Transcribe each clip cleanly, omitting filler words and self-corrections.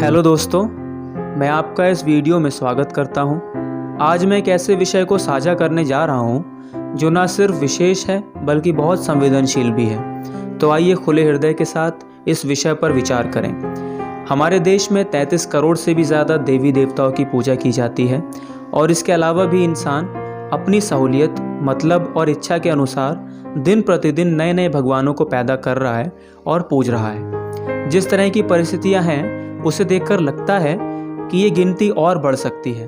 Hello दोस्तों, मैं आपका इस वीडियो में स्वागत करता हूं। आज मैं एक ऐसे विषय को साझा करने जा रहा हूं जो ना सिर्फ विशेष है बल्कि बहुत संवेदनशील भी है। तो आइए खुले हृदय के साथ इस विषय पर विचार करें। हमारे देश में 33 करोड़ से भी ज़्यादा देवी देवताओं की पूजा की जाती है और इसके अलावा भी इंसान अपनी सहूलियत, मतलब और इच्छा के अनुसार दिन प्रतिदिन नए नए भगवानों को पैदा कर रहा है और पूज रहा है। जिस तरह की परिस्थितियां हैं उसे देखकर लगता है कि ये गिनती और बढ़ सकती है।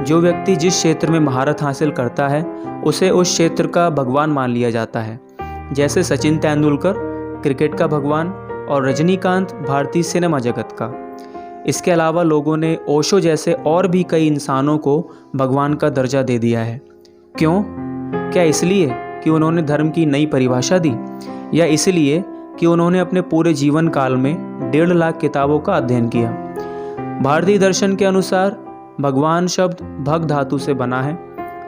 जो व्यक्ति जिस क्षेत्र में महारत हासिल करता है उसे उस क्षेत्र का भगवान मान लिया जाता है। जैसे सचिन तेंदुलकर क्रिकेट का भगवान और रजनीकांत भारतीय सिनेमा जगत का। इसके अलावा लोगों ने ओशो जैसे और भी कई इंसानों को भगवान का दर्जा दे दिया है। क्यों? क्या इसलिए कि उन्होंने धर्म की नई परिभाषा दी, या इसलिए कि उन्होंने अपने पूरे जीवन काल में 1.5 लाख किताबों का अध्ययन किया। भारतीय दर्शन के अनुसार भगवान शब्द भग धातु से बना है,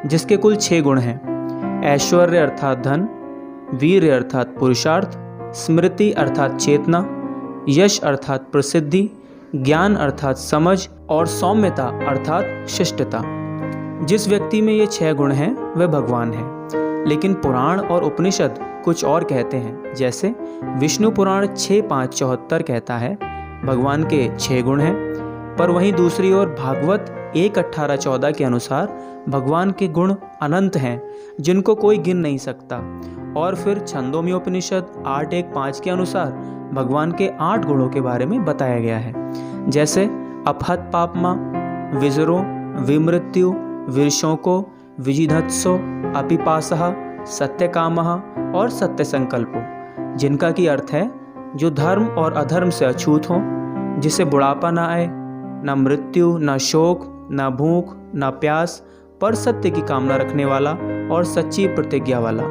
जिसके कुल 6 गुण हैं। ऐश्वर्य अर्थात धन, वीर्य अर्थात पुरुषार्थ, स्मृति अर्थात चेतना, यश अर्थात प्रसिद्धि, ज्ञान अर्थात समझ और सौम्यता अर्थात शिष्टता। जिस व्यक्ति में ये 6 गुण हैं वह भगवान है। लेकिन पुराण और उपनिषद कुछ और कहते हैं। जैसे विष्णु पुराण 6:5-74 कहता है भगवान के 6 गुण हैं, पर वहीं दूसरी ओर भागवत 1:18-14 के अनुसार भगवान के गुण अनंत हैं जिनको कोई गिन नहीं सकता। और फिर छंदोम्य उपनिषद 8:1-5 के अनुसार भगवान के 8 गुणों के बारे में बताया गया है। जैसे अपहत पापमा, विजरो, विमृत्यु, विरशोको, विजिधत्सो, अपिपासः, सत्यकामः और सत्य संकल्पो, जिनका की अर्थ है जो धर्म और अधर्म से अछूत हो, जिसे बुढ़ापा ना आए, न मृत्यु, न शोक, न भूख, न प्यास, पर सत्य की कामना रखने वाला और सच्ची प्रतिज्ञा वाला।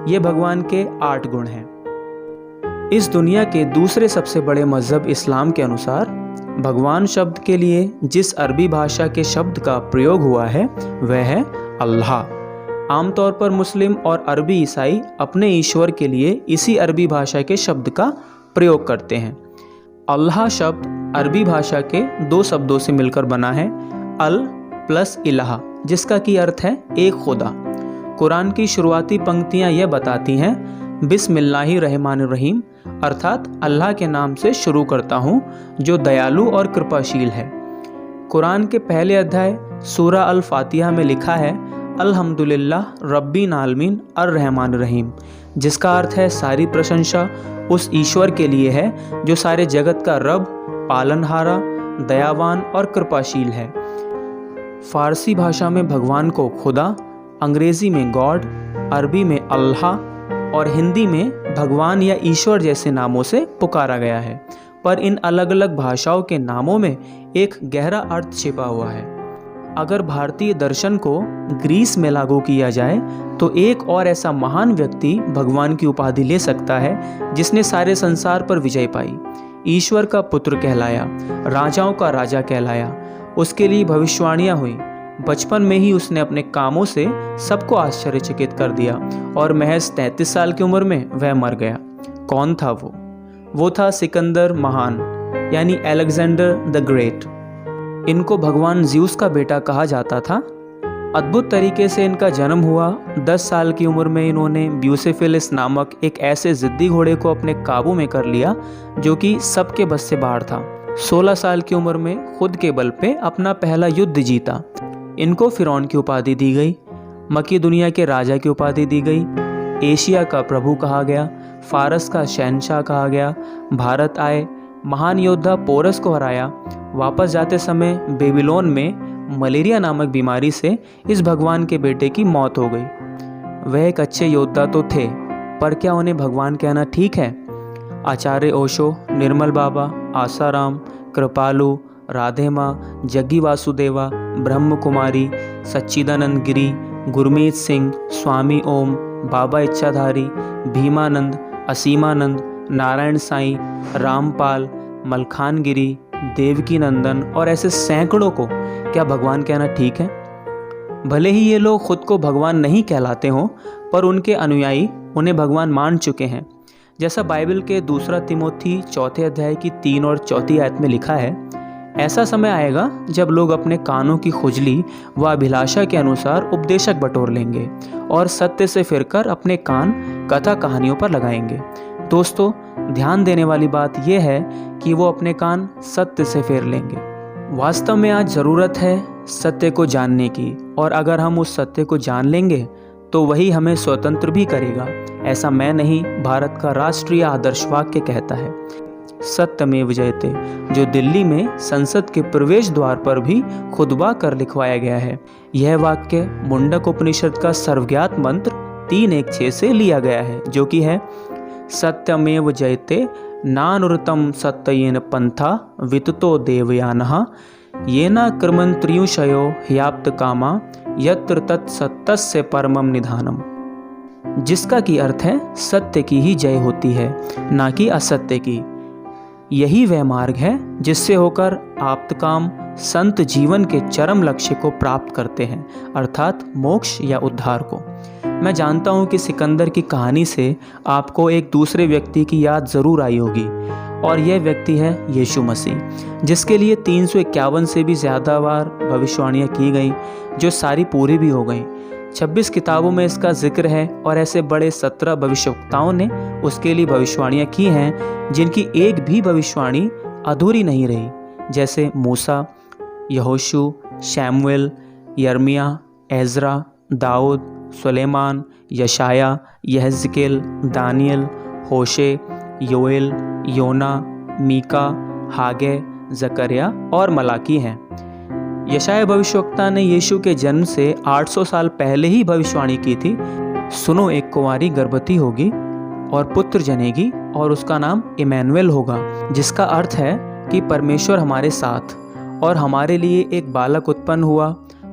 ये भगवान के 8 गुण हैं। इस दुनिया के दूसरे सबसे बड़े मजहब इस्लाम के अनुसार भगवान शब्द के लिए जिस अरबी भाषा के शब्द का प्रयोग हुआ है वह है अल्लाह। आमतौर पर मुस्लिम और अरबी ईसाई अपने ईश्वर के लिए इसी अरबी भाषा के शब्द का प्रयोग करते हैं। अल्लाह शब्द अरबी भाषा के 2 शब्दों से मिलकर बना है, अल प्लस इलाहा, जिसका की अर्थ है एक खुदा। कुरान की शुरुआती पंक्तियां यह बताती हैं बिस्मिल्लाहिर्रहमानिर्रहीम, अर्थात अल्लाह के नाम से शुरू करता हूँ जो दयालु और कृपाशील है। कुरान के पहले अध्याय सूरा अल फातिहा में लिखा है अल्हम्दुलिल्लाह रब्बिल आलमीन अर्रहमानिर रहीम, जिसका अर्थ है सारी प्रशंसा उस ईश्वर के लिए है जो सारे जगत का रब, पालनहारा, दयावान और कृपाशील है। फारसी भाषा में भगवान को खुदा, अंग्रेजी में गॉड, अरबी में अल्लाह और हिंदी में भगवान या ईश्वर जैसे नामों से पुकारा गया है। पर इन अलग अलग भाषाओं के नामों में एक गहरा अर्थ छिपा हुआ है। अगर भारतीय दर्शन को ग्रीस में लागू किया जाए तो एक और ऐसा महान व्यक्ति भगवान की उपाधि ले सकता है जिसने सारे संसार पर विजय पाई, ईश्वर का पुत्र कहलाया, राजाओं का राजा कहलाया। उसके लिए भविष्यवाणियां हुई। बचपन में ही उसने अपने कामों से सबको आश्चर्यचकित कर दिया और महज 33 साल की उम्र में वह मर गया। कौन था वो? वो था सिकंदर महान, यानी अलेक्जेंडर द ग्रेट। इनको भगवान ज़्यूस का बेटा कहा जाता था। अद्भुत तरीके से इनका जन्म हुआ। 10 साल की उम्र में इन्होंने ब्यूसेफिलिस नामक एक ऐसे ज़िद्दी घोड़े को अपने काबू में कर लिया जो कि सबके बस से बाहर था। 16 साल की उम्र में खुद के बल पे अपना पहला युद्ध जीता। इनको फिरौन की उपाधि दी गई, मक्की दुनिया के राजा की उपाधि दी गई, एशिया का प्रभु कहा गया, फारस का शहनशाह कहा गया, भारत आए, महान योद्धा पोरस को हराया। वापस जाते समय बेबीलोन में मलेरिया नामक बीमारी से इस भगवान के बेटे की मौत हो गई। वह एक अच्छे योद्धा तो थे, पर क्या उन्हें भगवान कहना ठीक है? आचार्य ओशो, निर्मल बाबा, आसाराम, कृपालु, राधे माँ, जग्गी वासुदेवा, ब्रह्म कुमारी, सच्चिदानंद गिरी, गुरमीत सिंह, स्वामी ओम, बाबा इच्छाधारी, भीमानंद, असीमानंद, नारायण साईं, रामपाल, मलखान गिरी, देवकी नंदन और ऐसे सैकड़ों को क्या भगवान कहना ठीक है? भले ही ये लोग खुद को भगवान नहीं कहलाते हों, पर उनके अनुयायी उन्हें भगवान मान चुके हैं। जैसा बाइबल के 2 तिमोथी 4 अध्याय की 3 और 4 आयत में लिखा है, ऐसा समय आएगा जब लोग अपने कानों की खुजली व अभिलाषा के अनुसार उपदेशक बटोर लेंगे और सत्य से फिरकर अपने कान कथा कहानियों पर लगाएंगे। दोस्तों, ध्यान देने वाली बात यह है कि वो अपने कान सत्य से फेर लेंगे। वास्तव में आज ज़रूरत है सत्य को जानने की, और अगर हम उस सत्य को जान लेंगे तो वही हमें स्वतंत्र भी करेगा। ऐसा मैं नहीं, भारत का राष्ट्रीय आदर्श वाक्य कहता है, सत्यमेव जयते, जो दिल्ली में संसद के प्रवेश द्वार पर भी खुतबा कर लिखवाया गया है। यह वाक्य मुंडक उपनिषद का सर्वज्ञात मंत्र 3:1-6 से लिया गया है, जो कि है सत्यमेव जयते नानुरतम सत्ययेन पंथा विततो देवयानः येना कर्मन्त्रियुषयो ह्याप्त कामा यत्र तत्सत्यस्य परमम निधानम। जिसका की अर्थ है सत्य की ही जय होती है, ना कि असत्य की। यही वह मार्ग है जिससे होकर आप्तकाम संत जीवन के चरम लक्ष्य को प्राप्त करते हैं, अर्थात मोक्ष या उद्धार को। मैं जानता हूँ कि सिकंदर की कहानी से आपको एक दूसरे व्यक्ति की याद ज़रूर आई होगी, और यह व्यक्ति है यीशु मसीह, जिसके लिए 351 से भी ज़्यादा बार भविष्यवाणियाँ की गई, जो सारी पूरी भी हो गई। 26 किताबों में इसका जिक्र है, और ऐसे बड़े 17 भविष्यवक्ताओं ने उसके लिए भविष्यवाणियाँ की हैं, जिनकी एक भी भविष्यवाणी अधूरी नहीं रही, जैसे मूसा, यहोशू, शैमुएल, यर्मिया, एजरा, दाऊद, सुलेमान, यशाया, यहेजकेल, दानियल, होशे, योएल, योना, मीका, हागे, जकरिया और मलाकी हैं। यशाया भविष्यवक्ता ने यीशु के जन्म से 800 साल पहले ही भविष्यवाणी की थी, सुनो, एक कुंवारी गर्भवती होगी और पुत्र जनेगी और उसका नाम इमैनुएल होगा, जिसका अर्थ है कि परमेश्वर हमारे साथ, और हमारे लिए एक बालक उत्पन्न हुआ,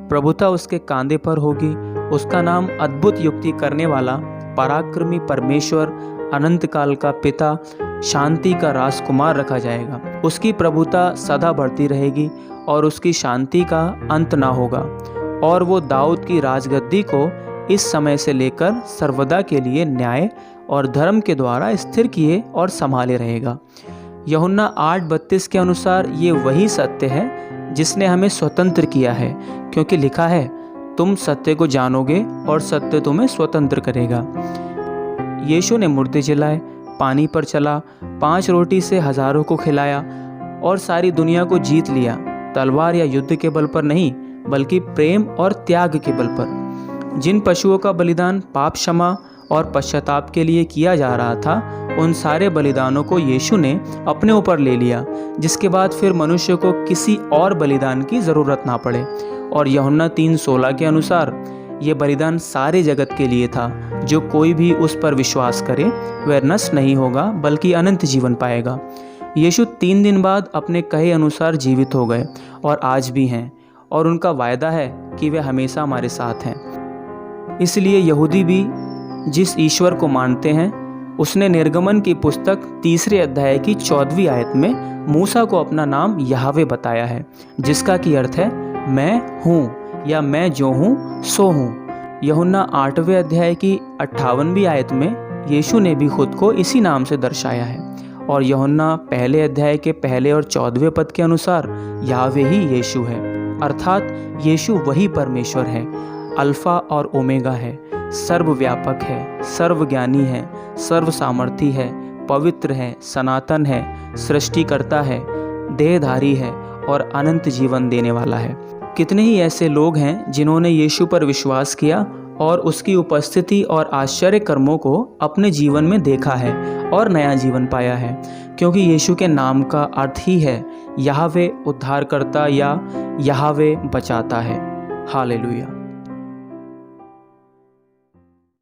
प्रभुता उसके कांधे पर होगी, उसका नाम अद्भुत युक्ति करने वाला, पराक्रमी परमेश्वर, अनंत काल का पिता, शांति का राजकुमार रखा जाएगा। उसकी प्रभुता सदा बढ़ती रहेगी और उसकी शांति का अंत ना होगा, और वो दाऊद की राजगद्दी को इस समय से लेकर सर्वदा के लिए न्याय और धर्म के द्वारा स्थिर किए और संभाले रहेगा। यूहन्ना 8:32 के अनुसार ये वही सत्य है जिसने हमें स्वतंत्र किया है, क्योंकि लिखा है, तुम सत्य को जानोगे और सत्य तुम्हें स्वतंत्र करेगा। यीशु ने मुर्दे जिलाए, पानी पर चला, 5 रोटी से हजारों को खिलाया और सारी दुनिया को जीत लिया, तलवार या युद्ध के बल पर नहीं, बल्कि प्रेम और त्याग के बल पर। जिन पशुओं का बलिदान पाप क्षमा और पश्चाताप के लिए किया जा रहा था, उन सारे बलिदानों को यीशु ने अपने ऊपर ले लिया, जिसके बाद फिर मनुष्य को किसी और बलिदान की ज़रूरत ना पड़े। और यूहन्ना 3:16 के अनुसार ये बलिदान सारे जगत के लिए था। जो कोई भी उस पर विश्वास करे वह नष्ट नहीं होगा, बल्कि अनंत जीवन पाएगा। यीशु 3 दिन बाद अपने कहे अनुसार जीवित हो गए और आज भी हैं, और उनका वायदा है कि वे हमेशा हमारे साथ हैं। इसलिए यहूदी भी जिस ईश्वर को मानते हैं, उसने निर्गमन की पुस्तक 3 अध्याय की 14वीं आयत में मूसा को अपना नाम यहावे बताया है, जिसका की अर्थ है मैं हूँ, या मैं जो हूँ सो हूँ। यूहन्ना 8वें अध्याय की 58वीं आयत में यीशु ने भी खुद को इसी नाम से दर्शाया है, और यूहन्ना 1 अध्याय के 1 और 14वें पद के अनुसार यावे ही यीशु है, अर्थात यीशु वही परमेश्वर है, अल्फा और ओमेगा है, सर्वव्यापक है, सर्वज्ञानी है, सर्व सामर्थी है, पवित्र है, सनातन है, सृष्टिकर्ता है, देहधारी है और अनंत जीवन देने वाला है। कितने ही ऐसे लोग हैं जिन्होंने यीशु पर विश्वास किया और उसकी उपस्थिति और आश्चर्य कर्मों को अपने जीवन में देखा है और नया जीवन पाया है, क्योंकि यीशु के नाम का अर्थ ही है यहावे उद्धारकर्ता या यहावे बचाता है। हालेलुया।